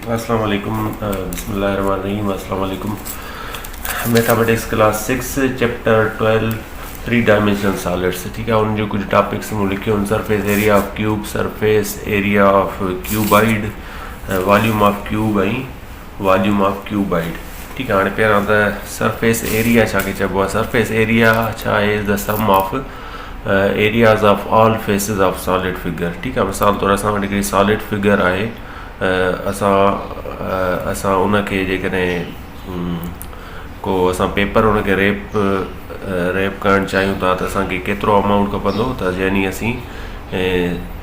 अस्सलाम वालेकुम बिस्मिल्लाहिर्रहमानिर्रहीम अस्सलाम वालेकुम। Mathematics class 6 chapter 12 three dimension solids. ठीक है, उन जो कुछ टॉपिक्स मूं लिखे उन surface area of cube, surface area of cuboid, volume of cube ऐं वॉल्यूम ऑफ क्यूबाइड। ठीक है, हाणे पहिरां त सरफेस एरिया छा खे चइबो आहे। सरफेस एरिया छा आहे, is the sum of areas of all faces of solid figure. ठीक आहे, मिसाल तौरु असां वटि हिकिड़ी सॉलिड फिगर आहे, असां उनखे जेकॾहिं को असां पेपर उनखे रेप करणु चाहियूं था त असांखे केतिरो अमाउंट खपंदो, त यानी असीं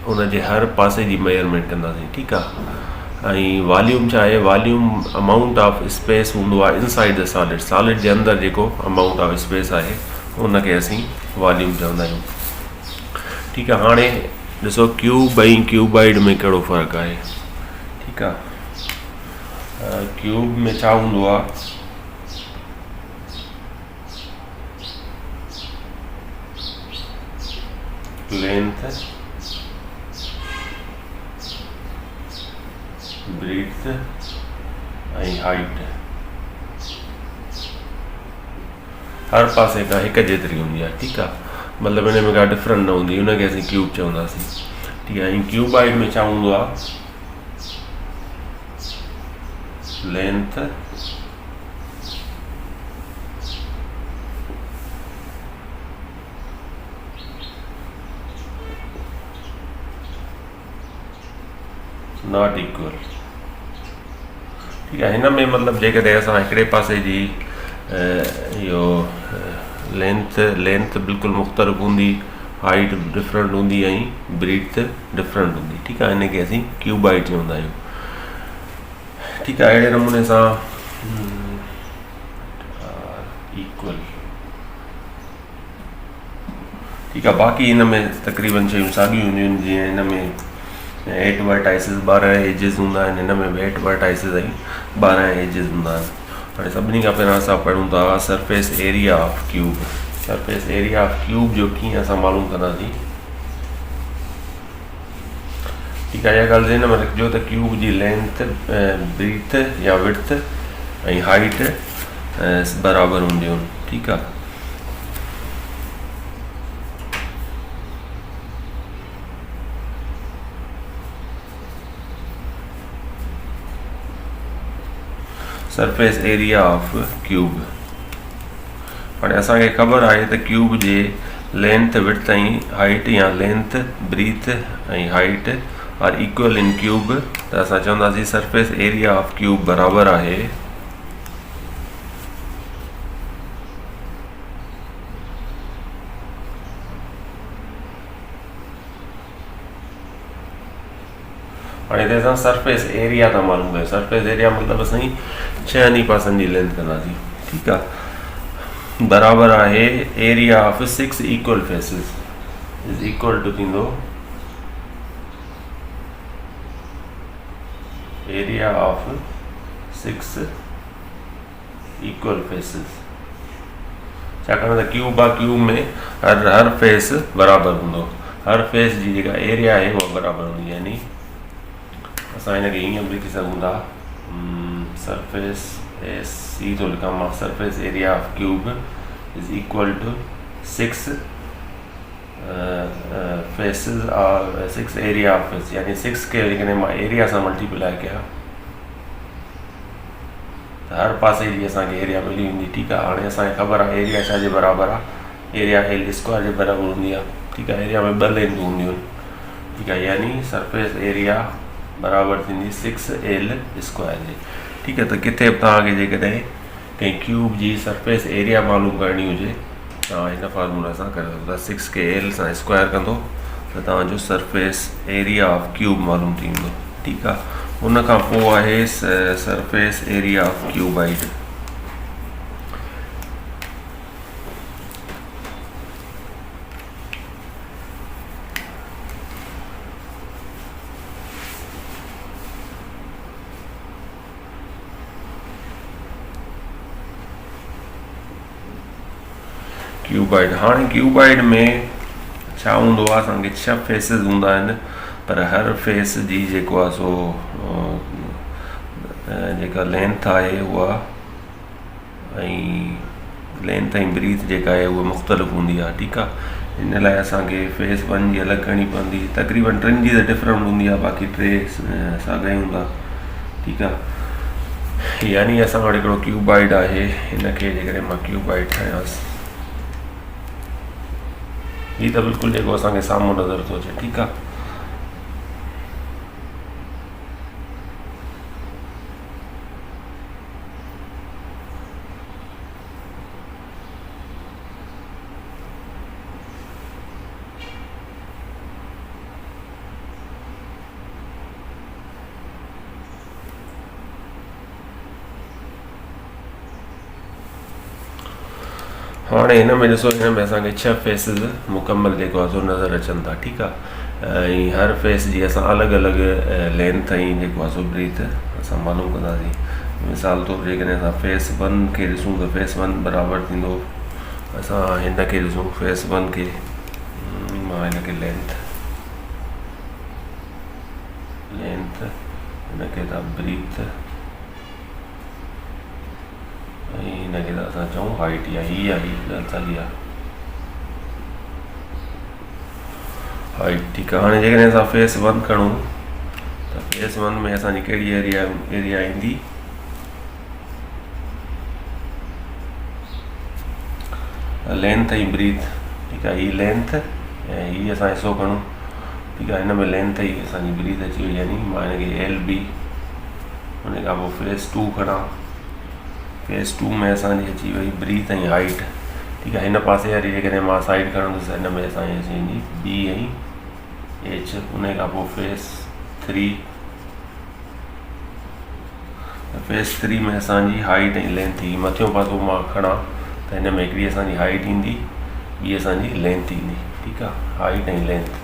उनजे हर पासे जी मेजरमेंट कंदासीं। ठीकु आहे। ऐं वॉल्यूम छा आहे, वॉल्यूम अमाउंट ऑफ स्पेस हूंदो आहे इनसाइड द सॉलिड। सॉलिड जे अंदरि जेको अमाउंट ऑफ स्पेस आहे उनखे असीं वॉल्यूम चवंदा आहियूं। ठीकु आहे। हाणे ॾिसो क्यूब ऐं क्यूबाइड में कहिड़ो फ़र्क़ु आहे। ठीकु आहे। क्यूब में छा हूंदो आहे, लेंथ, ब्रीथ ऐं हाइट हर पासे खां हिकु जेतिरी हूंदी आहे। ठीकु आहे, मतिलबु हिन में का डिफरेंट न हूंदी, हुनखे असीं क्यूब चवंदासीं। ठीकु आहे। ऐं क्यूबाइड में छा हूंदो आहे, लेंथ, नॉट इक्वल। ठीकु आहे। हिन में मतिलबु जेकॾहिं असां हिकिड़े पासे जी इहो लेंथ बिल्कुलु मुख़्तलिफ़ हूंदी, हाइट डिफरेंट हूंदी ऐं ब्रीथ डिफरेंट हूंदी। ठीकु आहे, हिनखे असीं क्यूबाइड चवंदा आहियूं। ठीकु आहे। अहिड़े नमूने सां इक्वल। ठीकु आहे। बाक़ी हिन में तक़रीबन शयूं साॻियूं हूंदियूं आहिनि, जीअं हिन में 8 वर्टाइसिस 12 एजिस हूंदा आहिनि, हिन में बि 8 वर्टाइसिस ऐं 12 एजिस हूंदा आहिनि। हाणे सभिनी खां पहिरियों असां पढ़ूं था surface area of cube. Surface area of cube जो कीअं असां मालूम कंदासीं। ठीकु आहे। इहा ॻाल्हि ज़हन में रखिजो त क्यूब जी लेंथ, ब्रीथ या विड्थ ऐं हाइट बराबरि हूंदियूं आहिनि। ठीकु आहे। Surface area of cube. हाणे असांखे ख़बर आहे त क्यूब जे लेंथ, विड्थ ऐं हाइट, या लेंथ, ब्रीथ ऐं height are equal in cube, त असां चवंदासीं सरफेस एरिया ऑफ क्यूब बराबरि आहे हाणे हिते असां सरफेस एरिया था मालूम कयूं। सरफेस एरिया मतिलबु असां 6 पासनि जी लेंथ कंदासीं। ठीकु आहे। बराबरि आहे area of 6 equal faces is equal to थींदो एरिया ऑफ 6 इक्वल फेसिस। छाकाणि त क्यूब आहे, क्यूब में हर फेस बराबरि हूंदो, हर फेस जी जेका एरिया आहे उहा बराबरि हूंदी। यानी असां हिनखे हीअं बि लिखी सघूं था, सरफेस सी थो लिखां मां, surface area of cube is equal to 6 faces और 6 एरिया ऑफ फेस। यानी 6 खे जेकॾहिं मां एरिया सां मल्टीप्लाई कयां त हर पासे जी असांखे एरिया मिली वेंदी। ठीकु आहे। हाणे असांखे ख़बर आहे एरिया छा जे बराबरि आहे, एरिया एल स्क्वायर जे बराबरि हूंदी आहे। ठीकु आहे। एरिया में 2 लेंथूं हूंदियूं आहिनि। ठीकु आहे। यानी सरफेस एरिया बराबरि थींदी 6L स्क्वायर जे। ठीकु आहे। त किथे बि तव्हांखे जेकॾहिं कंहिं क्यूब जी सरफेस एरिया मालूम करणी हुजे, तव्हां हिन फॉर्मूला सां करे सघो था। 6 खे L सां स्क्वायर कंदो त तव्हांजो सरफेस एरिया ऑफ क्यूब मालूम थी वेंदो। ठीकु आहे। उन खां पोइ आहे सरफेस एरिया ऑफ क्यूबाइड। हाणे क्यूबाइड में छा हूंदो आहे, असांखे 6 फेसिस हूंदा आहिनि, पर हर फेस जी जेको आहे सो जेका लेंथ आहे उहा ऐं लेंथ ऐं ब्रीथ जेका आहे उहा मुख़्तलिफ़ हूंदी आहे। ठीकु आहे, हिन लाइ असांखे फेस 1 जी अलॻि करणी पवंदी, तक़रीबन 3 जी त डिफरेंट हूंदी आहे, बाक़ी 3 साॻा ई हूंदा। ठीकु आहे, यानी असां वटि हिकिड़ो क्यूबाइड आहे, हिनखे जेकॾहिं मां क्यूबाइड ठाहियांसि, हीअ त बिल्कुलु जेको असांखे साम्हूं नज़र थो अचे। ठीकु आहे, हाणे हिन में ॾिसो, हिन में असांखे 6 फेसिस मुकमल जेको आहे सो नज़र अचनि था। ठीकु आहे, ऐं हर फेस जी असां अलॻि अलॻि लेंथ ऐं जेको आहे सो ब्रीथ असां मालूम कंदासीं। मिसाल तौरु जेकॾहिं असां फेस 1 खे ॾिसूं त फेस 1 बराबरि थींदो, असां हिन खे ॾिसूं फेस 1 खे, मां हिनखे लेंथ हिनखे था ब्रीथ ऐं हिनखे त असां चऊं हाइट, या हीअ आहे ॻाल्हि साॻी आहे हाइट। ठीकु आहे, हाणे जेकॾहिं असां फेस 1 खणूं त फेस 1 में असांजी कहिड़ी एरिया ईंदी, लेंथ ऐं ब्रीथ। ठीकु आहे, हीअ लेंथ ऐं हीअ असां हिसो खणूं। ठीकु आहे, हिन में लेंथ ऐं असांजी ब्रीथ अची वई, यानी मां हिनखे LB, हुन खां पोइ फेस 2 खणां, फेस 2 में असांजी अची वई ब्रीथ ऐं हाइट। ठीकु आहे, हिन पासे वारी जेकॾहिं मां साइड खणंदुसि, हिन में असांजी अची वेंदी B ऐं H। उन खां पोइ फेस 3, फेस 3 में असांजी हाइट ऐं लेंथ ईंदी। मथियों पासो मां खणां त हिन में हिकिड़ी असांजी हाइट ईंदी, ॿी असांजी लेंथ ईंदी। ठीकु आहे, हाइट ऐं लेंथ।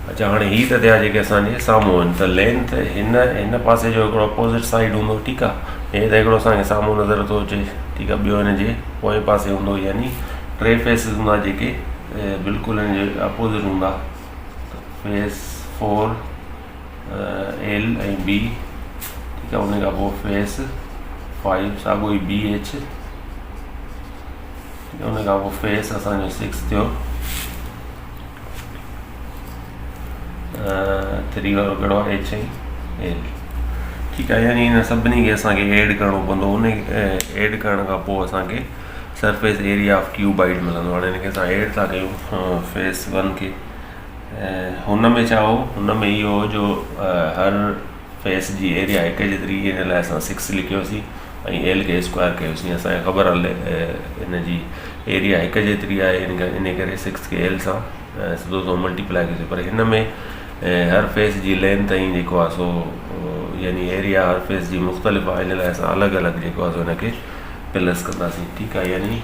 अच्छा, हाणे हीअ त थिया जेके असांजे साम्हूं आहिनि, त लेंथ हिन पासे जो हिकिड़ो अपोज़िट साइड हूंदो। ठीकु आहे, हे त हिकिड़ो असांखे साम्हूं नज़र थो अचे। ठीकु आहे, ॿियो हिन जे पोएं पासे हूंदो, यानी 3 फेसिस हूंदा जेके बिल्कुलु हिन जे अपोज़िट हूंदा। फेस 4 L ऐं B। ठीकु आहे, उन खां पोइ फेस 5 साॻियो ई BH। उन खां पोइ फेस असांजो 6 थियो, 3 वारो कहिड़ो आहे H ऐं L। ठीकु आहे, यानी हिन सभिनी खे असांखे ऐड करिणो पवंदो। उन ऐड करण खां पोइ असांखे सरफेस एरिया ऑफ क्यूबाइड मिलंदो। हाणे हिनखे असां ऐड था कयूं फेस 1 खे, हुन में छा हो, हुन में इहो हो जो हर फेस जी एरिया हिकु जेतिरी, हिन लाइ असां 6 लिखियोसीं ऐं L खे स्क्वायर कयोसीं। असांखे ख़बर हले हिन जी एरिया हिकु जेतिरी आहे, इन करे 6 खे L सां सिधो थो मल्टीप्लाई कयोसीं। पर हिन में हर फेस जी लेंथ ऐं जेको आहे सो यानी एरिया हर फेस जी मुख़्तलिफ़ आहे, हिन लाइ असां अलॻि अलॻि जेको आहे सो हिनखे प्लस कंदासीं। ठीकु आहे, यानी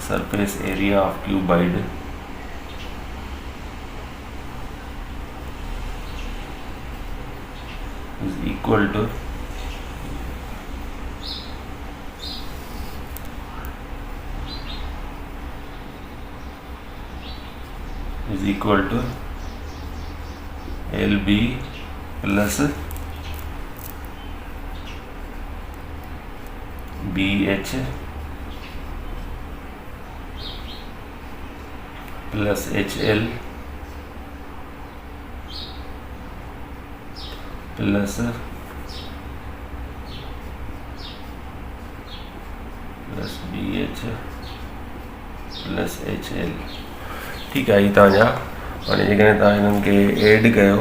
surface area of cuboid is equal to LB plus BH plus HL plus BH plus HL। ठीकु आहे, हीअ तव्हांजा। हाणे जेकॾहिं तव्हां हिननि खे ऐड कयो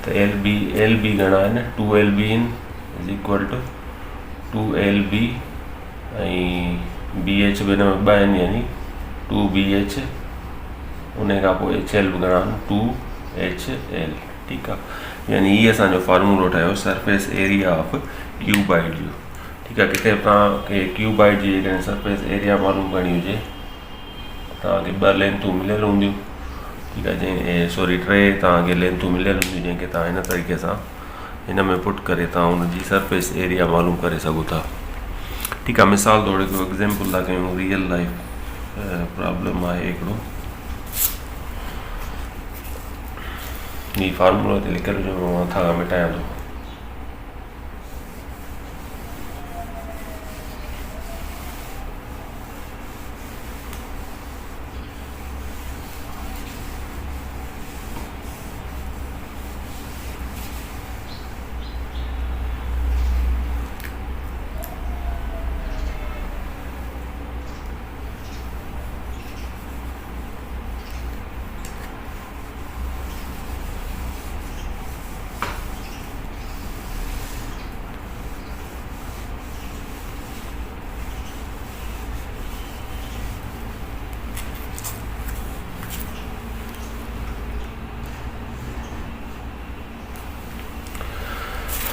त LB घणा आहिनि, 2LB is equal two 2LB ऐं BH बि हिन में 2 आहिनि, यानी 2BH। उन खां पोइ HL बि घणा आहिनि, 2HL। ठीकु आहे, यानी हीअ असांजो फार्मूलो ठहियो सरफेस एरिया ऑफ क्यूबाइड जो। ठीकु आहे, किथे तव्हांखे क्यूबाइड जी जेकॾहिं सरफेस एरिया मालूम करणी हुजे, तव्हांखे 2 लेंथूं मिलियल हूंदियूं। ठीकु आहे, सॉरी 3 तव्हांखे लेंथूं मिलियल हूंदियूं, जंहिंखे तव्हां हिन तरीक़े सां हिन में पुट करे तव्हां हुनजी सरफेस एरिया मालूम करे सघो था। ठीकु आहे, मिसाल तौरु हिकिड़ो एग्ज़ाम्पल था कयूं, रियल लाइफ प्रॉब्लम आहे हिकिड़ो। ही फार्मूलो ते लिखियल जो मां मथां मिटायां थो।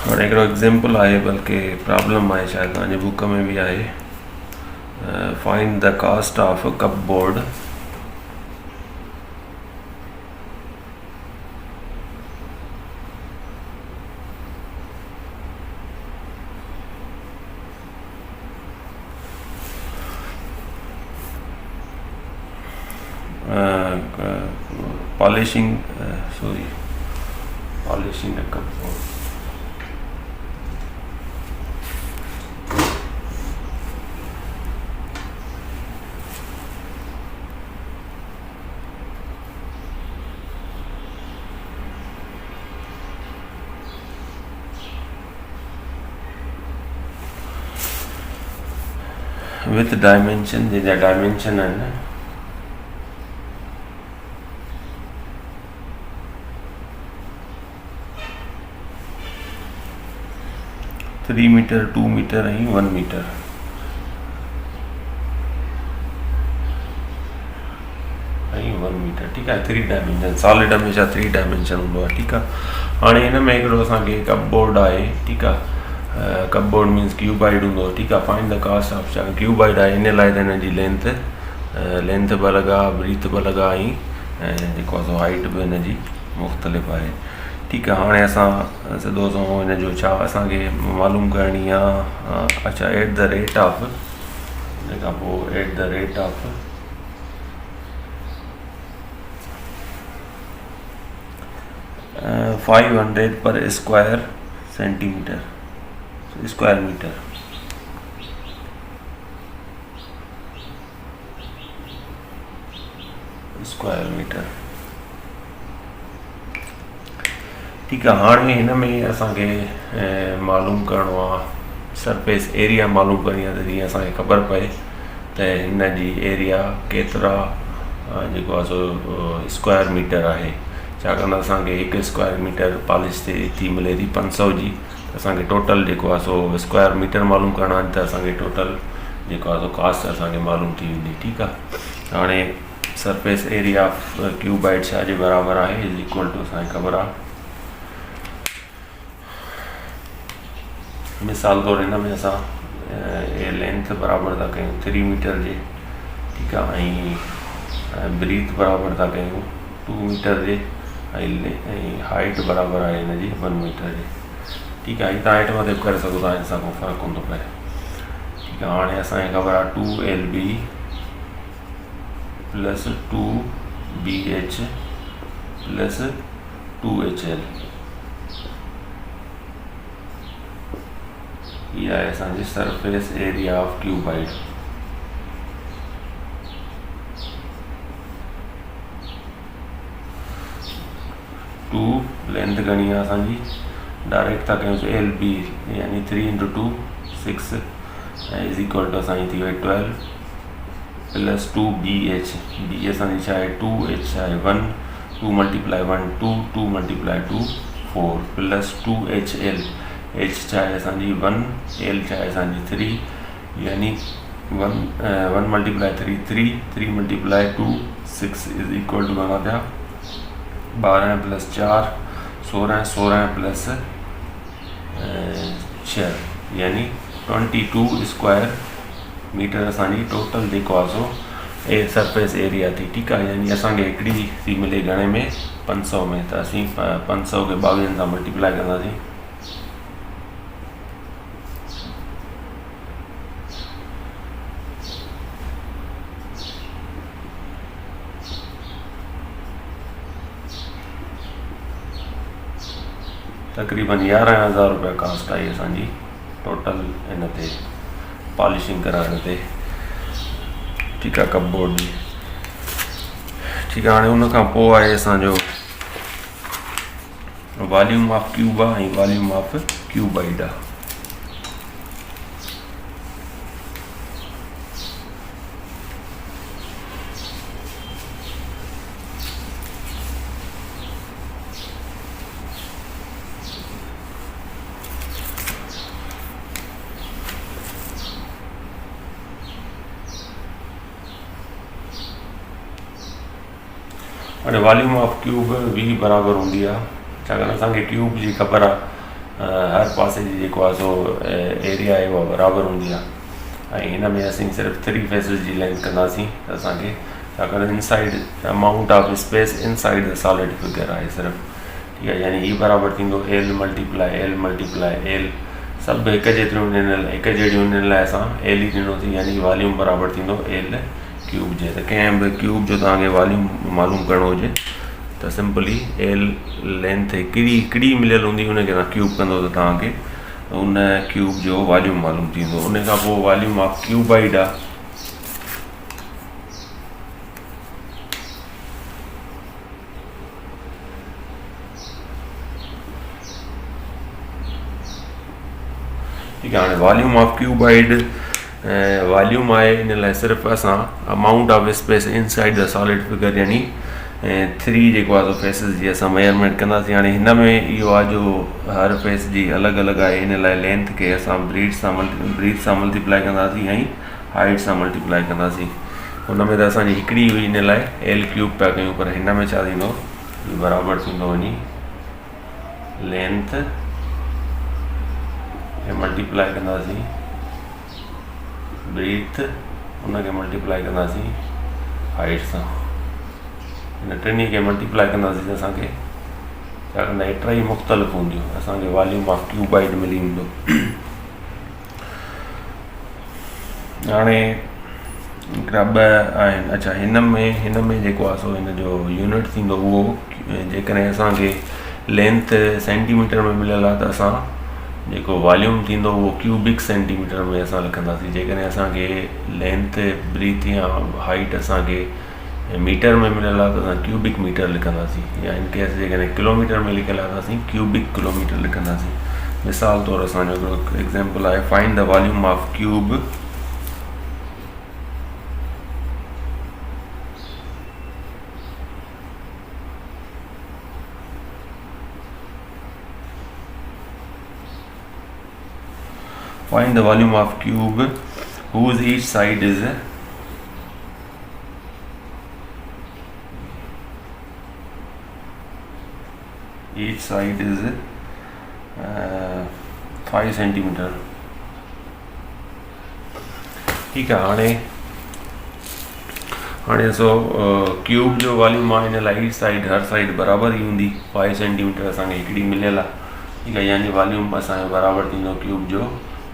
हाणे हिकिड़ो एग्ज़ाम्पल आहे, बल्कि प्रॉब्लम आहे, शायदि तव्हांजे बुक में बि आहे। Find the cost of cupboard polishing the cupboard. With dimension, the dimension and 3 metre, 2 metre ऐं 1 मीटर। ठीकु आहे, 3 डायमेंशन। सॉलिड हमेशह 3 डायमेंशन हूंदो आहे। ठीकु आहे। हाणे हिन में हिकिड़ो असांखे कपबोर्ड आहे। ठीकु आहे। कपबोर्ड मीन्स क्यूबाइड हूंदो। ठीकु आहे। Find the cost of, cuboid आहे, इन लाइ त हिन जी लेंथ ब लॻा, ब्रीथ ब लॻा ऐं जेको आहे हाइट बि हिन जी मुख़्तलिफ़ आहे। ठीकु आहे। हाणे असां सिधो हिन जो छा असांखे मालूम करणी आहे। अच्छा, एट द रेट ऑफ, तंहिंखां पोइ एट द रेट ऑफ 500 पर स्क्वायर सेंटीमीटर, स्क्वायर मीटर। ठीकु आहे। हाणे हिन में असांखे मालूम करिणो आहे सरफेस एरिया मालूम करणी आहे, त जीअं असांखे ख़बर पए त हिन जी एरिया केतिरा जेको आहे सो स्क्वायर मीटर आहे। छाकाणि त असांखे 1 स्क्वायर मीटर पॉलिश थी मिले थी 500 जी, त असांखे टोटल जेको आहे सो स्क्वायर मीटर मालूम करणा आहिनि, त असांखे टोटल जेको आहे सो कास्ट असांखे मालूम थी वेंदी। ठीकु आहे। हाणे सरफेस एरिया ऑफ क्यूबाइड छा जे बराबरि आहे, इज़ इक्वल टू, असांखे ख़बर आहे, मिसाल तौरु हिन में असां लेंथ बराबरि था कयूं 3 मीटर जे। ठीकु आहे। ऐं ब्रीथ बराबरि था कयूं 2 मीटर जे, ऐं हाइट बराबरि आहे हिन जी 1 मीटर जे। ठीकु आहे। तव्हां हेठि मथे बि करे सघो था, हिन सां को फ़र्क़ु कोन थो पए। ठीकु आहे। हाणे असांखे ख़बर आहे 2LB plus 2BH plus 2HL, इहा आहे असांजी surface area of cuboid. Two length घणी आहे असांजी, डायरेक्ट था कयूं LB यानी 3 × 2 6 ऐं इज़ इक्वल टू असांजी थी वई 12 प्लस 2BH, B असांजी छा आहे 2H आहे 1, 2 × 1 2, 2 × 2 4 प्लस 2HL, H छा आहे असांजी 1, L छा आहे असांजी 3, यानी 1 × 3 3, 3 × 2 6 इज़ इक्वल टू घणा थिया 12 प्लस 4 16, 16 प्लस 6 यानी 22 स्क्वायर मीटर असांजी टोटल जेको आहे सो सरफेस एरिया थी। ठीकु आहे। यानी असांखे हिकिड़ी थी मिले घणे में 500 में, त असीं 500 खे 22 सां मल्टीप्लाई कंदासीं। तक़रीबन 11,000 रुपया कास्ट आई असांजी टोटल इन ते पॉलिशिंग कराइण ते। ठीकु आहे, कपबोर्ड जी। ठीकु आहे, हाणे उन खां पोइ आहे असांजो वॉल्यूम ऑफ क्यूब आहे ऐं वॉल्यूम ऑफ क्यूबाइड आहे। हाणे वॉल्यूम ऑफ क्यूब भी बराबरि हूंदी आहे, छाकाणि असांखे क्यूब जी ख़बर आहे हर पासे जी जेको आहे सो एरिया आहे उहा बराबरि हूंदी आहे। ऐं हिन में असीं सिर्फ़ु 3 फेसिस जी लेंथ कंदासीं त असांखे, छाकाणि inside amount of space inside the solid figure आहे सिर्फ़ु। ठीकु आहे, यानी ही बराबरि थींदो एल मल्टीप्लाई एल, सभु हिकु जेतिरियूं ॾिनल हिकु जहिड़ियूं ॾिनल लाइ असां एल ई ॾिनोसीं, यानी वॉल्यूम बराबरि थींदो एल क्यूब जे। त कंहिं बि क्यूब जो तव्हांखे वॉल्यूम मालूम करिणो हुजे त सिंपली एल लेंथ हिकिड़ी मिलियल हूंदी, उनखे तव्हां क्यूब कंदो त तव्हांखे उन क्यूब जो वॉल्यूम मालूम थींदो। उन खां पोइ वॉल्यूम ऑफ क्यूबाइड आहे। ठीकु आहे, हाणे वॉल्यूम ऑफ क्यूबाइड वॉल्यूम आहे इन लाइ सिर्फ़ु असां amount of space inside the solid figure, यानी 3 जेको आहे फेसिस जी असां मेजरमेंट कंदासीं। हाणे हिन में इहो आहे जो हर फेस जी अलॻि अलॻि आहे, इन लाइ लेंथ खे असां ब्रीथ सां मल्टीप्लाई कंदासीं ऐं हाइट सां मल्टीप्लाई कंदासीं। हुन में त असांजी हिकिड़ी हुई, इन लाइ एल क्यूब पिया कयूं, पर हिन में छा थींदो, बराबरि थींदो वञी लेंथ खे मल्टीप्लाई कंदासीं ब्रीथ, उनखे मल्टीप्लाई कंदासीं हाइट सां। हिन टिनी खे मल्टीप्लाई कंदासीं त असांखे छा कंदा, हे टई मुख़्तलिफ़ हूंदियूं, असांखे वॉल्यूम ऑफ क्यूबाइड मिली वेंदो। हाणे हिकिड़ा ॿ आहिनि। अच्छा, हिन में जेको आहे सो हिन जो यूनिट थींदो उहो, जेकॾहिं असांखे लेंथ सेंटीमीटर में मिलियल आहे त असां जेको वॉल्यूम थींदो उहो क्यूबिक सेंटीमीटर में असां लिखंदासीं। जेकॾहिं असांखे लेंथ ब्रीथ या हाइट असांखे मीटर में मिलियल आहे त असां क्यूबिक मीटर लिखंदासीं, या इन केस जेकॾहिं किलोमीटर में लिखियलु आहे त असीं क्यूबिक किलोमीटर लिखंदासीं। मिसाल तौरु असांजो हिकिड़ो एग्ज़ाम्पल आहे, find the volume of cube find the volume of cube whose each side is 5 centimetre. ठीकु आहे, हाणे सो क्यूब जो वॉल्यूम आहे, हिन लाइ ईच साइड हर साइड बराबरि ई हूंदी। 5 सेंटीमीटर असांखे हिकिड़ी मिलियल आहे। ठीकु आहे, यानी वॉल्यूम असांजो बराबरि थींदो क्यूब जो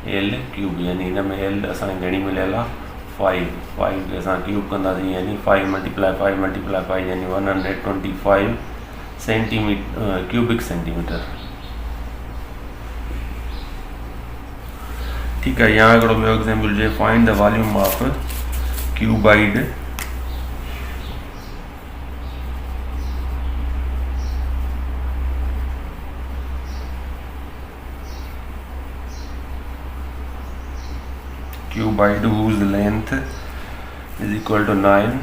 एल क्यूब, यानी हिन में एल असांखे घणी मिलियल आहे 5 खे असां क्यूब कंदासीं, यानी 5 मल्टीप्लाई 5 यानी 125 सेंटीमीटर क्यूबिक सेंटीमीटर। ठीकु आहे, या हिकिड़ो ॿियो एग्ज़ाम्पल हुजे, find the volume of cuboid whose length is equal to 9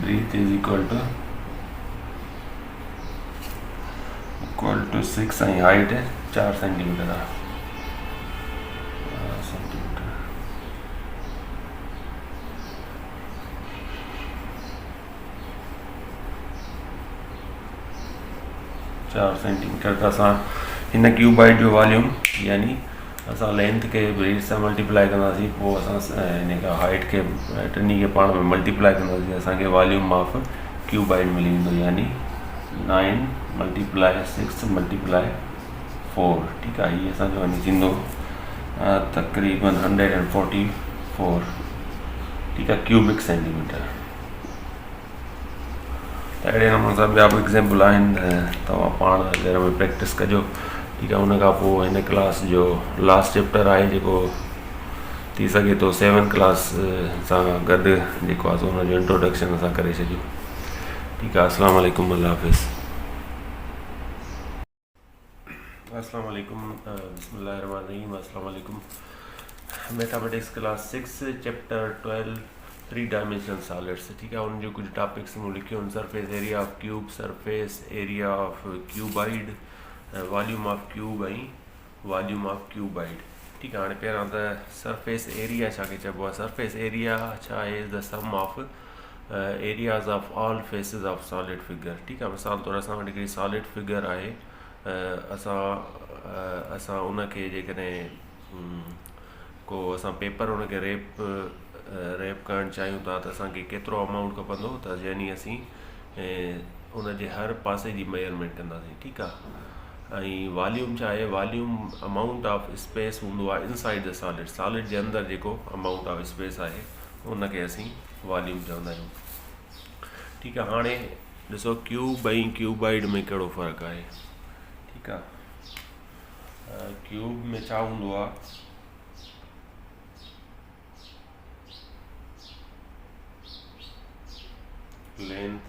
breath is equal to 6 and height 4 centimetre आहे। सेंटीमीटर त असां हिन क्यूबाइड जो वॉल्यूम, यानी असां लेंथ खे ब्रीथ सां मल्टीप्लाई कंदासीं, पोइ असां हिन खां हाइट खे टिनी खे पाण में मल्टीप्लाई कंदासीं, असांखे वॉल्यूम ऑफ क्यूबाइड मिली वेंदो, यानी 9 मल्टीप्लाई 6 मल्टीप्लाई 4। ठीकु आहे, हीअ असांजो वञी थींदो तक़रीबन 144। ठीक आहे, क्यूबिक सेंटीमीटर। त अहिड़े नमूने सां ॿिया बि एग्ज़ाम्पल आहिनि, तव्हां पाण घर में प्रैक्टिस कजो। ठीकु आहे, उन खां पोइ हिन क्लास जो लास्ट चैप्टर आहे जेको थी सघे थो 7th क्लास सां गॾु जेको आहे हुनजो इंट्रोडक्शन असां करे छॾियूं। ठीकु आहे, अस्सलाम वालेकुम, अल्लाह हाफ़िज़। अस्सलाम वालेकुम, बिस्मिल्लाहिर रहमानिर रहीम, अस्सलाम वालेकुम। Mathematics class 6 chapter 12 3 dimensional solids. ठीक है, उन जो कुछ टॉपिक्स मूं लिखे उन surface area of cube, surface area of cuboid, volume of cube ऐं वॉल्यूम ऑफ क्यूबाइड। ठीक है, हाँ पहिरां त सरफेस एरिया छाखे चइबो आहे। सरफेस एरिया छा आहे, is the sum of areas of all faces of solid figure. ठीक आहे, मिसाल तौर असां वटि हिकिड़ी सॉलिड फिगर आहे, असां उनखे जेकॾहिं को असां पेपर उनखे रैप करणु चाहियूं था त असांखे केतिरो अमाउंट खपंदो, त यानी असीं उनजे हर पासे जी मेजरमेंट कंदासीं। ठीकु आहे, ऐं वॉल्यूम छा आहे, वॉल्यूम अमाउंट ऑफ स्पेस हूंदो आहे इनसाइड द सॉलिड। सॉलिड जे अंदरि जेको अमाउंट ऑफ स्पेस आहे उनखे असीं वॉल्यूम चवंदा आहियूं। ठीकु आहे, हाणे ॾिसो क्यूब ऐं क्यूबाइड में कहिड़ो फ़र्क़ु आहे। ठीकु आहे, क्यूब में छा हूंदो आहे, लेंथ,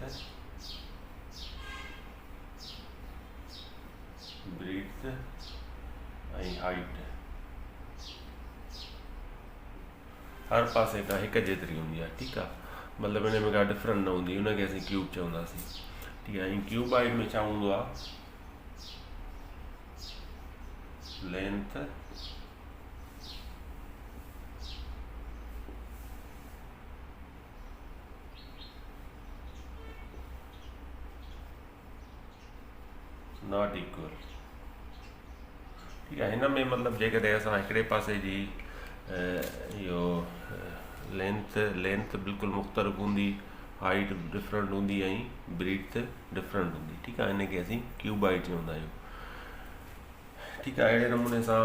ब्रीथ ऐं हाइट हर पासे खां हिकु जेतिरी हूंदी आहे। ठीकु आहे, मतिलबु हिन में का डिफरेंट न हूंदी, हुनखे असीं क्यूब चवंदासीं। ठीकु आहे, ऐं क्यूबाइड में छा हूंदो आहे, लेंथ, नॉट इक्वल। ठीकु आहे, हिन में मतिलबु जेकॾहिं असां हिकिड़े पासे जी इहो लेंथ बिल्कुलु मुख़्तलिफ़ हूंदी, हाइट डिफरेंट हूंदी ऐं ब्रीथ डिफरेंट हूंदी। ठीकु आहे, हिनखे असीं क्यूबाइड चवंदा आहियूं। ठीकु आहे, अहिड़े नमूने सां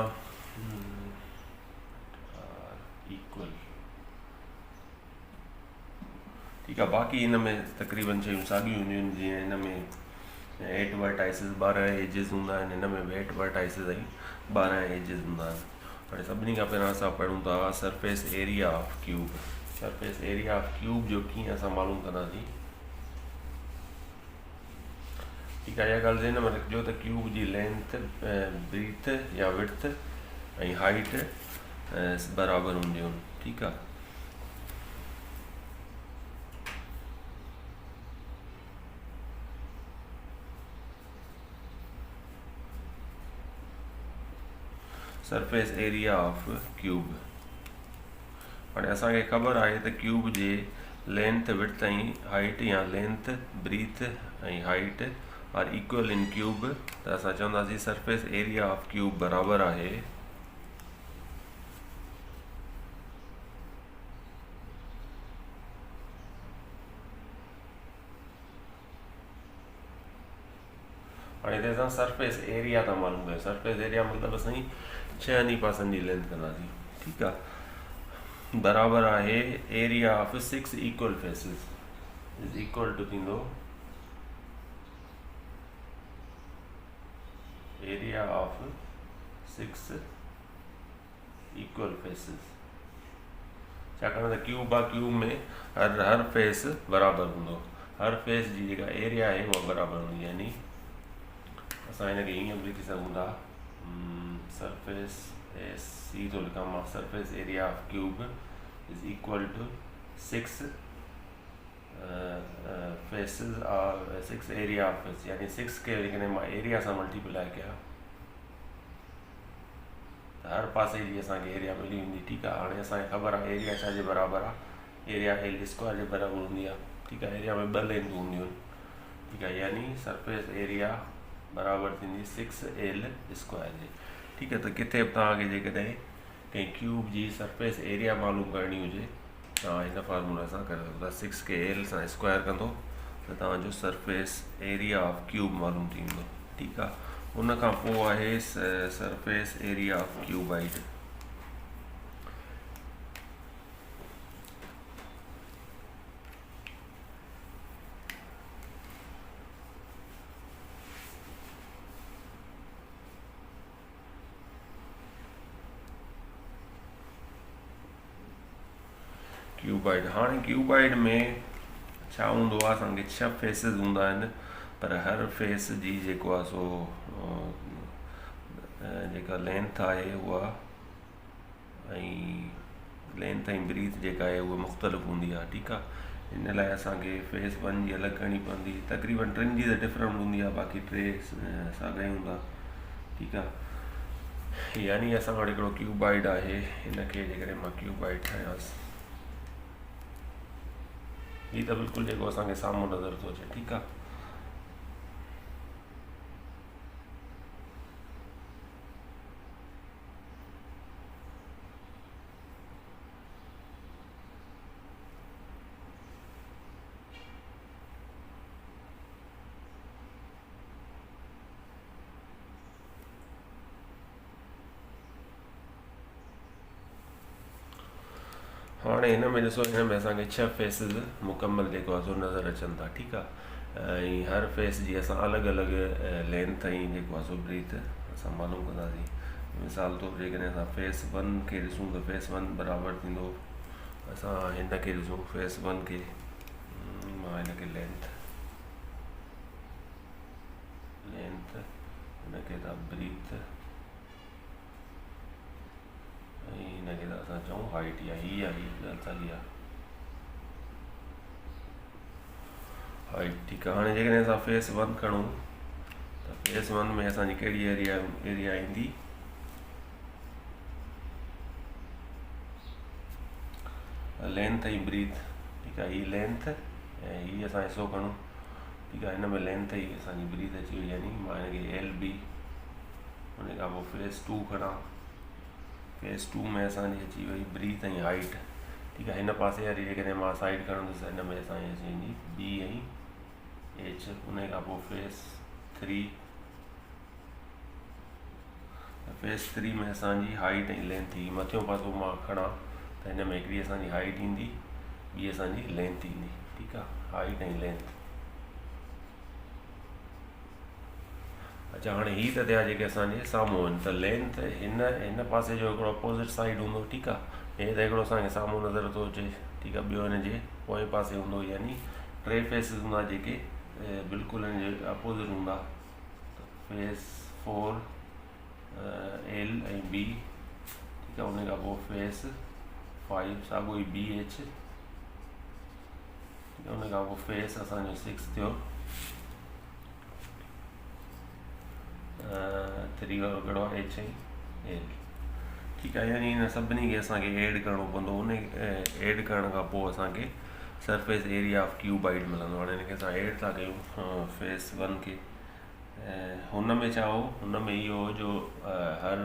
इक्वल। ठीकु आहे, बाक़ी हिन में तक़रीबन शयूं साॻियूं हूंदियूं आहिनि। जीअं हिन में 8 वर्टाइसिस 12 एजिस हूंदा आहिनि, हिन में 8 वर्टाइसिस ऐं 12 एजिस हूंदा आहिनि। हाणे सभिनी खां पहिरियों असां पढ़ूं था surface area of cube. Surface area of cube जो कीअं असां मालूम कंदासीं। ठीकु आहे, इहा ॻाल्हि ज़हन में रखिजो त क्यूब जी लेंथ, ब्रीथ या विड्थ ऐं हाइट बराबरि हूंदियूं आहिनि। ठीकु आहे, सरफेस एरिया ऑफ क्यूब। हाणे असांखे ख़बर आहे त क्यूब जे लेंथ, विड्थ ऐं हाइट या लेंथ, ब्रीथ ऐं height are equal in cube, त असां चवंदासीं सरफेस एरिया ऑफ क्यूब बराबरि आहे हाणे हिते असां सरफेस एरिया था मालूम कयूं। सरफेस एरिया मतिलबु असां 6 पासनि जी लेंथ कंदासीं। ठीकु आहे, बराबरि आहे area of 6 equal faces is equal to थींदो एरिया ऑफ 6 इक्वल फेसिस। छाकाणि त क्यूब आहे, क्यूब में हर फेस बराबरि हूंदो, हर फेस जी जेका एरिया आहे उहा बराबरि हूंदी। यानी असां हिनखे हीअं बि लिखी सघूं था, सरफेस सी थो लिखां मां, surface area of cube is equal to 6 faces और 6 एरिया ऑफ फेस। यानी 6 खे जेकॾहिं मां एरिया सां मल्टीप्लाई कयां त हर पासे जी असांखे एरिया मिली वेंदी। ठीकु आहे, हाणे असांखे ख़बर आहे एरिया छाजे बराबरि आहे, एरिया एल स्क्वायर जे बराबरि हूंदी आहे। ठीकु आहे, एरिया में 2 लेंथूं हूंदियूं आहिनि। ठीकु आहे, यानी सरफेस एरिया बराबरि थींदी 6L स्क्वायर जे। ठीकु आहे, त किथे बि तव्हांखे जेकॾहिं कंहिं क्यूब जी सरफेस एरिया मालूम करणी हुजे, तव्हां हिन फार्मूला सां करे सघो था। 6 खे L सां स्क्वायर कंदो त तव्हांजो सरफेस एरिया ऑफ क्यूब मालूम थी वेंदो। ठीकु आहे, उन खां पोइ आहे surface area of cuboid. Cuboid. हाणे क्यूबाइड में छा हूंदो आहे, असांखे 6 फेसिस हूंदा आहिनि, पर हर फेस जी जेको आहे सो जेका लेंथ आहे उहा ऐं लेंथ ऐं ब्रीथ जेका आहे उहा मुख़्तलिफ़ हूंदी आहे। ठीकु आहे, हिन लाइ असांखे फेस 1 जी अलॻि करणी पवंदी। तक़रीबन 3 जी त डिफरेंट हूंदी आहे, बाक़ी 3 साॻा ई हूंदा। ठीकु आहे, यानी असां वटि हिकिड़ो क्यूबाइड आहे, हिनखे जेकॾहिं मां क्यूबाइड ठाहियांसि, हीअ त बिल्कुलु जेको असांखे साम्हूं नज़र थो अचे। ठीकु आहे, हाणे हिन में ॾिसो, हिन में असांखे 6 फेसिस मुकमल जेको आहे सो नज़र अचनि था। ठीकु आहे, ऐं हर फेस जी असां अलॻि अलॻि लेंथ ऐं जेको आहे सो ब्रीथ असां मालूम कंदासीं। मिसाल तौरु जेकॾहिं असां फेस 1 खे ॾिसूं त फेस 1 बराबरि थींदो, असां हिन खे ॾिसूं फेस 1 खे, मां हिनखे लेंथ हिनखे था ब्रीथ ऐं हिनखे त असां चऊं हाइट, या हीअ आहे, हीअ ॻाल्हि साॻी आहे, हाइट। ठीकु आहे, हाणे जेकॾहिं असां फेस 1 खणूं त फेस 1 में असांजी कहिड़ी एरिया ईंदी, लेंथ ऐं ब्रीथ। ठीकु आहे, हीअ लेंथ ऐं हीअ असां हिसो खणूं। ठीकु आहे, हिन में लेंथ ई असांजी ब्रीथ अची वई, यानी मां हिनखे LB, हुन खां पोइ फेस 2 खणां, फेस 2 में असांजी अची वई ब्रीथ ऐं हाइट। ठीकु आहे, हिन पासे वारी जेकॾहिं मां साइड खणंदुसि, हिन में असांजी अची वेंदी B ऐं H। हुन खां पोइ फेस 3, फेस 3 में असांजी हाइट ऐं लेंथ ई, मथियों पासो मां खणां त हिन में हिकिड़ी असांजी हाइट ईंदी, ॿी असांजी लेंथ ईंदी। ठीकु आहे, हाइट ऐं लेंथ। अच्छा, हाणे हीअ त थिया जेके असांजे साम्हूं आहिनि, त लेंथ हिन पासे जो हिकिड़ो अपोज़िट साइड हूंदो। ठीकु आहे, हे त हिकिड़ो असांखे साम्हूं नज़र थो अचे। ठीकु आहे, ॿियो हिन जे पोएं पासे हूंदो, यानी 3 फेसिस हूंदा जेके बिल्कुलु हिन जे अपोज़िट हूंदा। फेस 4 L ऐं B। ठीकु आहे, हुन खां पोइ फेस 5 साॻियो ई BH। ठीकु आहे, हुन खां पोइ फेस असांजो 6 थियो, 3 वारो कहिड़ो आहे, H ऐं L। ठीकु आहे, यानी हिन सभिनी खे असांखे ऐड करिणो पवंदो। उन ऐड करण खां पोइ असांखे सरफेस एरिया ऑफ क्यूबाइड मिलंदो। हाणे हिनखे असां ऐड था कयूं फेस 1 खे, हुन में छा हो, हुन में इहो हो जो हर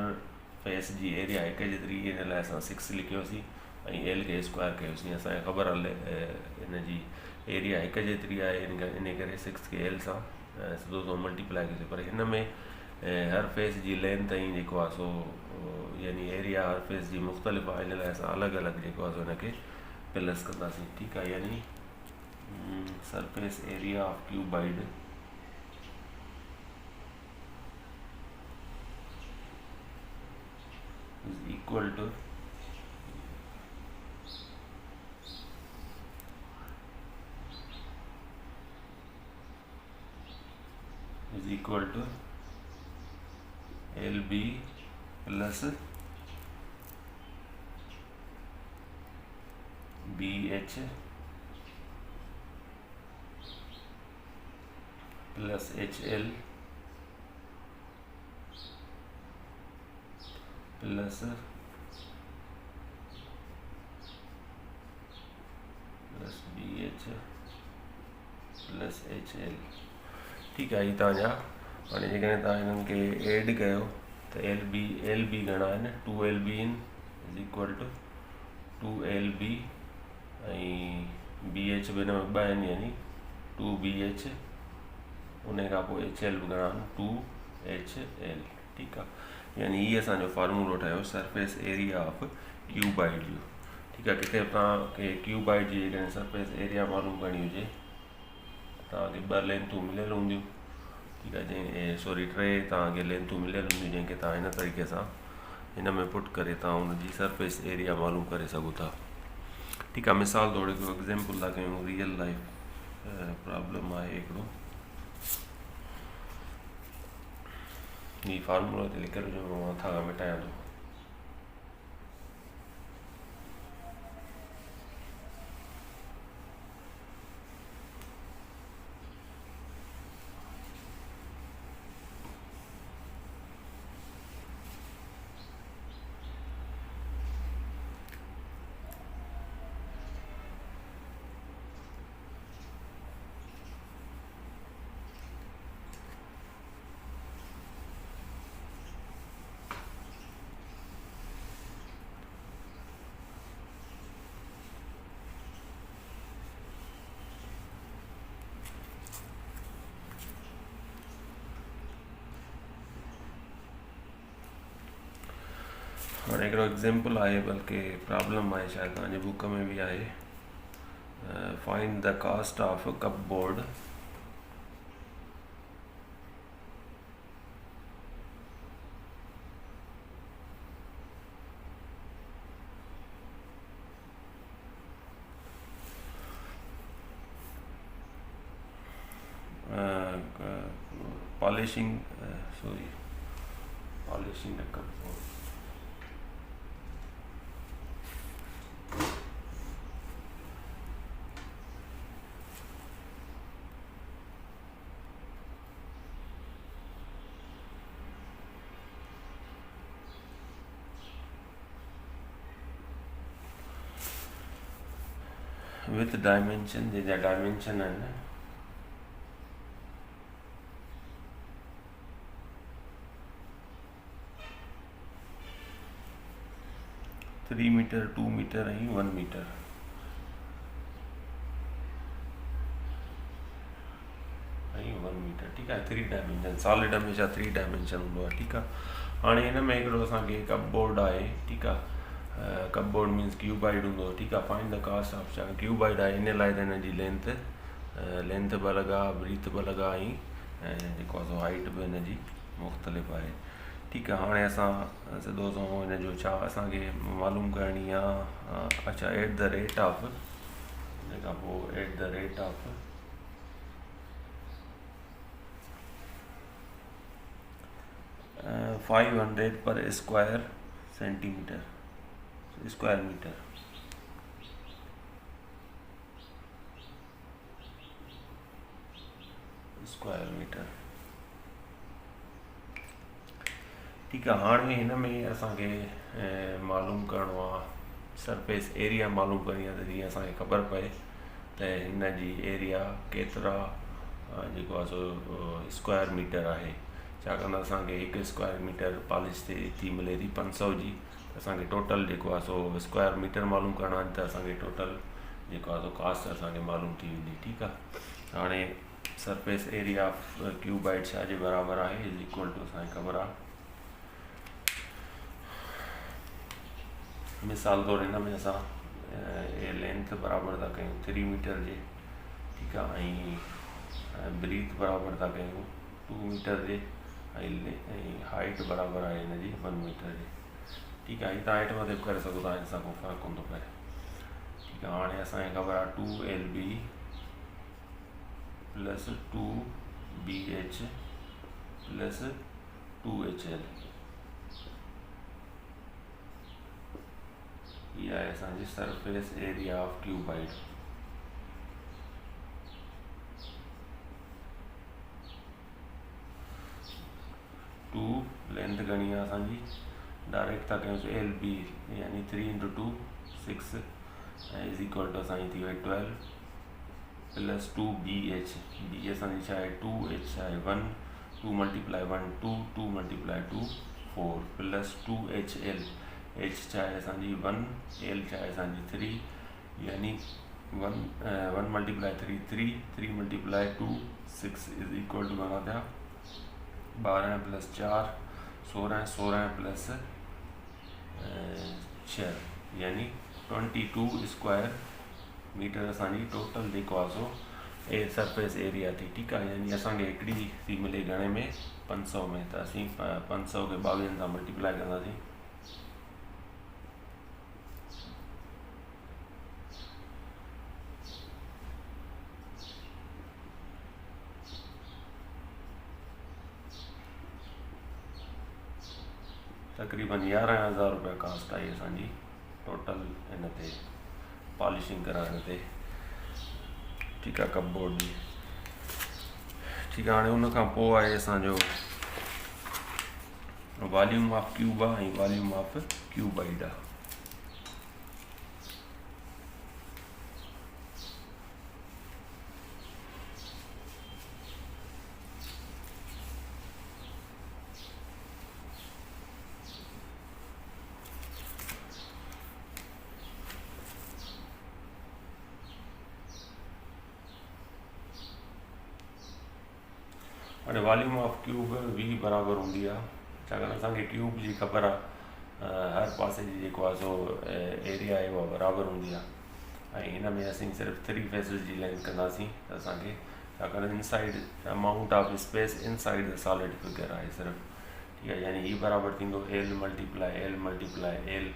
फेस जी एरिया हिकु जेतिरी, हिन लाइ असां 6 लिखियोसीं ऐं L खे स्क्वायर कयोसीं। असांखे ख़बर हले हिन जी एरिया हिकु जेतिरी आहे, इन करे 6 खे L सां सिधो मल्टीप्लाई कयोसीं। पर हिन में हर फेस जी लेंथ ऐं जेको आहे सो यानी एरिया हर फेस जी मुख़्तलिफ़ आहे, हिन लाइ असां अलॻि अलॻि जेको आहे सो हिनखे प्लस कंदासीं। ठीकु आहे, यानी surface area of cuboid is equal to LB plus BH plus HL plus BH plus HL। ठीकु आहे, हीअ तव्हांजा। हाणे जेकॾहिं तव्हां हिननि खे ऐड कयो त LB घणा आहिनि, 2LB is equal two 2LB ऐं BH बि हिन में 2 आहिनि, यानी 2BH। उन खां पोइ HL बि घणा आहिनि, 2HL। ठीकु आहे, यानी हीअ असांजो फार्मूलो ठहियो सरफेस एरिया ऑफ क्यूबाइड जो। ठीकु आहे, किथे तव्हांखे क्यूबाइड जी जेकॾहिं सरफेस एरिया मालूम करणी हुजे, तव्हांखे 2 लेंथूं मिलियल हूंदियूं। ठीकु आहे, सॉरी 3 तव्हांखे लेंथूं मिलियल हूंदियूं, जंहिंखे तव्हां हिन तरीक़े सां हिन में पुट करे तव्हां हुनजी सरफेस एरिया मालूम करे सघो था। ठीकु आहे। मिसाल तौरु हिकिड़ो एग्ज़ाम्पल था कयूं, रियल लाइफ प्रॉब्लम आहे हिकिड़ो। ही फार्मूला ते लिखियलु जो मां हथां खां मिटायां थो। हाणे हिकिड़ो एग्ज़ाम्पल आहे, बल्कि प्रॉब्लम आहे, शायदि तव्हांजे बुक में बि आहे। Find the cost of cupboard polishing the cupboard. With dimension, the dimension and 3 metre, 2 metre ऐं 1 मीटर। ठीकु आहे। 3 डायमेंशन, सॉलिड हमेशह 3 डायमेंशन हूंदो आहे। ठीकु आहे। हाणे हिन में हिकिड़ो असांखे कपबोर्ड आहे। ठीकु आहे। कपबोर्ड मीन्स क्यूबाइड हूंदो। ठीकु आहे। फाइंड द कास्ट ऑफ, छा क्यूबाइड आहे इन लाइ त हिन जी लेंथ ॿ लॻा, ब्रीथ ॿ लॻा ऐं जेको आहे सो हाइट बि हिन जी मुख़्तलिफ़ आहे। ठीकु आहे। हाणे असां सिधो हिन जो छा असांखे मालूम करणी आहे। अच्छा, एट द रेट ऑफ, हिन खां पोइ एट द रेट ऑफ 500 पर स्क्वायर सेंटीमीटर, स्क्वायर मीटर। ठीकु आहे। हाणे हिन में असांखे मालूम करिणो आहे, सरफेस एरिया मालूम करणी आहे, त जीअं असांखे ख़बर पए त हिन जी एरिया केतिरा जेको आहे सो स्क्वायर मीटर आहे। छाकाणि त असांखे 1 स्क्वायर मीटर पॉलिश थी मिले थी 500 जी। असांखे टोटल जेको आहे सो स्क्वायर मीटर मालूम करणा आहिनि, त असांखे टोटल जेको आहे सो कास्ट असांखे मालूम थी वेंदी। ठीकु आहे। हाणे सरफेस एरिया ऑफ क्यूबाइड छा जे बराबरि आहे, इज इक्वल टू, असांखे ख़बर आहे, मिसाल तौरु हिन में असां लेंथ बराबरि था कयूं 3 मीटर जे। ठीकु आहे। ऐं ब्रीथ बराबरि था कयूं 2 मीटर जे, ऐं हाइट बराबरि आहे हिन जी 1 मीटर जी। ठीकु आहे। तव्हां हेठि मथे बि करे सघो था, हिन सां को फ़र्क़ु कोन थो पए। ठीकु आहे। हाणे असांखे ख़बर आहे 2LB plus 2BH plus 2HL, इहा आहे असांजी surface area of cuboid. Two length घणी आहे असांजी, डायरेक्ट था कयूं LB यानी 3 × 2 6 ऐं इज़ इक्वल टू असांजी थी वई 12 प्लस 2BH, B असांजी छा आहे 2H आहे 1, 2 × 1 2, 2 × 2 4 प्लस 2HL, H छा आहे असांजी 1, L छा आहे असांजी 3, यानी 1 × 3 3, 3 × 2 6 इज़ इक्वल टू घणा थिया 12 प्लस 4 16, 16 प्लस 6 यानी 22 स्क्वायर मीटर असांजी टोटल जेको आहे सो सरफेस एरिया थी। ठीकु आहे। यानी असांखे हिकिड़ी थी मिले घणे में 500 में, त असीं 500 खे 22 सां मल्टीप्लाई कंदासीं तक़रीबन 11,000 रुपया कास्ट आई असांजी टोटल इन ते पॉलिशिंग कराइण ते। ठीकु आहे, कपबोर्ड जी। ठीकु आहे, हाणे उन खां पोइ आहे असांजो वॉल्यूम ऑफ क्यूब आहे ऐं वॉल्यूम ऑफ क्यूबाइड आहे। हाणे वॉल्यूम ऑफ क्यूब V बराबरि हूंदी आहे, छाकाणि असांखे क्यूब जी ख़बर आहे हर पासे जी जेको आहे सो एरिया आहे उहा बराबरि हूंदी आहे। ऐं हिन में असीं सिर्फ़ु 3 फेसिस जी लेंथ कंदासीं त असांखे, छाकाणि inside amount of space inside the solid figure आहे सिर्फ़ु। ठीकु आहे, यानी ही बराबरि थींदो L मल्टीप्लाई L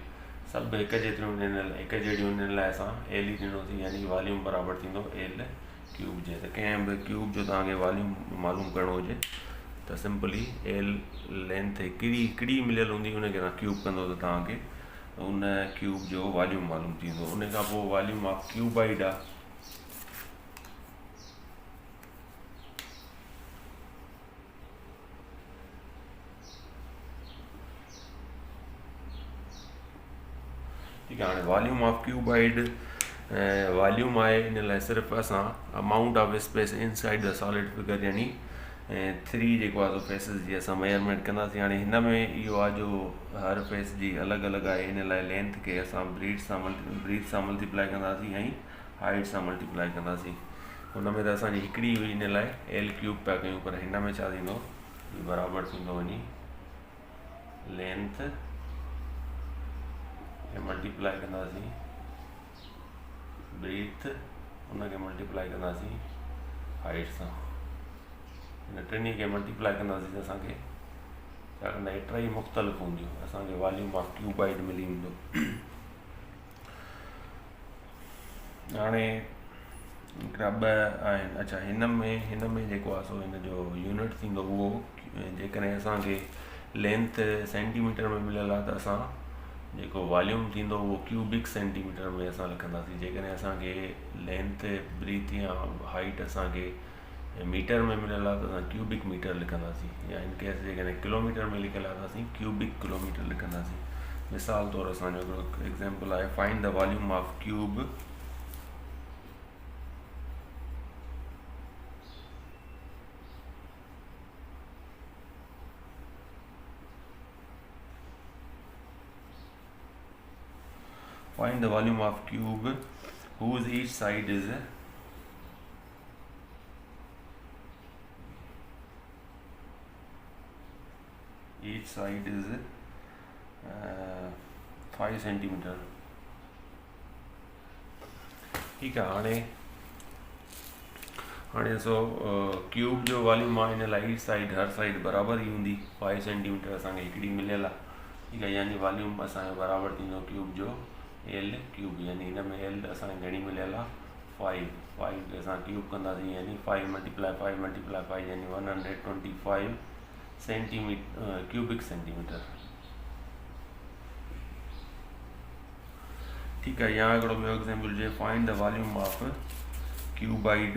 सभु हिकु जहिड़ियूं इन लाइ असां L ई ॾिनोसीं, यानी वॉल्यूम बराबरि थींदो L क्यूब जे। त कंहिं बि क्यूब जो तव्हांखे वॉल्यूम मालूम करिणो हुजे त सिंपली L लेंथ हिकिड़ी मिलियल हूंदी, उनखे तव्हां क्यूब कंदो त तव्हांखे उन क्यूब जो वॉल्यूम मालूम थींदो। उन खां पोइ वॉल्यूम ऑफ क्यूबाइड आहे। ठीकु आहे, हाणे वॉल्यूम ऑफ क्यूबाइड वॉल्यूम आहे इन लाइ सिर्फ़ु असां amount of space inside the solid figure, यानी 3 जेको आहे सो फेसिस जी असां मेजरमेंट कंदासीं। हाणे हिन में इहो आहे जो हर फेस जी अलॻि अलॻि आहे, इन लाइ लेंथ खे असां ब्रीथ सां मल्टीप्लाई कंदासीं ऐं हाइट सां मल्टीप्लाई कंदासीं। हुन में त असांजी हिकिड़ी हुई, इन लाइ L क्यूब पिया कयूं, पर हिन में छा थींदो, बराबरि थींदो वञी लेंथ खे मल्टीप्लाई कंदासीं ब्रीथ, उनखे मल्टीप्लाई कंदासीं हाइट सां। हिन टिनी खे मल्टीप्लाई कंदासीं त असांखे, छाकाणि हे टई मुख़्तलिफ़ हूंदियूं, असांखे वॉल्यूम ऑफ क्यूबाइड मिली वेंदो। हाणे हिकिड़ा ॿ आहिनि। अच्छा, हिन में जेको आहे सो हिन जो यूनिट थींदो उहो, जेकॾहिं असांखे लेंथ सेंटीमीटर में मिलियल आहे त असां जेको वॉल्यूम थींदो उहो क्यूबिक सेंटीमीटर में असां लिखंदासीं। जेकॾहिं असांखे लेंथ ब्रीथ या हाइट असांखे मीटर में मिलियल आहे त असां क्यूबिक मीटर लिखंदासीं, या इन केस जेकॾहिं किलोमीटर में लिखियल आहे त असीं क्यूबिक किलोमीटर लिखंदासीं। मिसाल तौरु असांजो हिकिड़ो एग्ज़ाम्पल आहे, find the volume of cube find the volume of cube whose each side is 5 centimetre. ठीकु आहे, हाणे सो क्यूब जो वॉल्यूम आहे, हिन लाइ ईच साइड हर साइड बराबरि ई हूंदी। 5 सेंटीमीटर असांखे हिकिड़ी मिलियल आहे। ठीकु आहे, यानी वॉल्यूम असांजो बराबरि थींदो क्यूब जो L क्यूब, यानी हिन में L असांखे घणी मिलियल आहे 5 खे असां क्यूब कंदासीं, यानी 5 मल्टीप्लाई 5 यानी 125 क्यूबिक सेंटीमीटर। ठीकु आहे, या हिकिड़ो ॿियो एग्ज़ाम्पल हुजे, find the volume of cuboid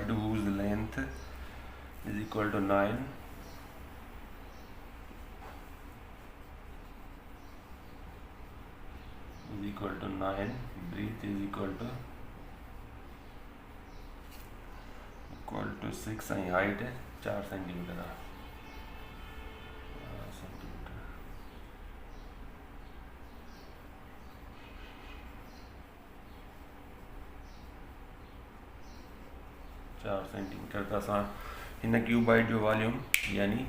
whose length is equal to 9 breath is equal to 6 and height 4 centimetre आहे। सेंटीमीटर त असां हिन क्यूबाइड जो वॉल्यूम, यानी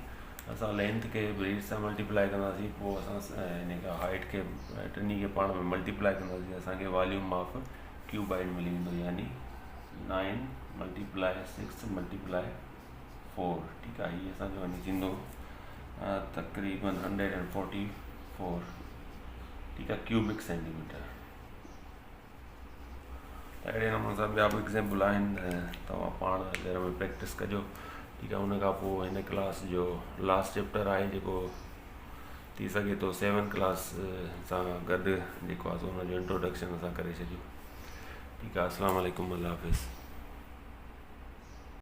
असां लेंथ खे ब्रीथ सां मल्टीप्लाई कंदासीं, पोइ असां हिन खां हाइट खे टिनी खे पाण में मल्टीप्लाई कंदासीं, असांखे वॉल्यूम ऑफ क्यूबाइड मिली वेंदो, यानी 9 मल्टीप्लाई 6 मल्टीप्लाई 4। ठीकु आहे, हीअ असांजो वञी थींदो तक़रीबन 144। ठीकु आहे, क्यूबिक सेंटीमीटर। त अहिड़े नमूने सां ॿिया बि एग्ज़ाम्पल आहिनि, तव्हां पाण घर में प्रैक्टिस कजो। ठीकु आहे, उन खां पोइ हिन क्लास जो लास्ट चैप्टर आहे जेको थी सघे थो 7th क्लास सां गॾु जेको आहे सो हुनजो इंट्रोडक्शन असां करे छॾियूं। ठीकु आहे, अस्सलाम वालेकुम, अल्लाह हाफ़िज़।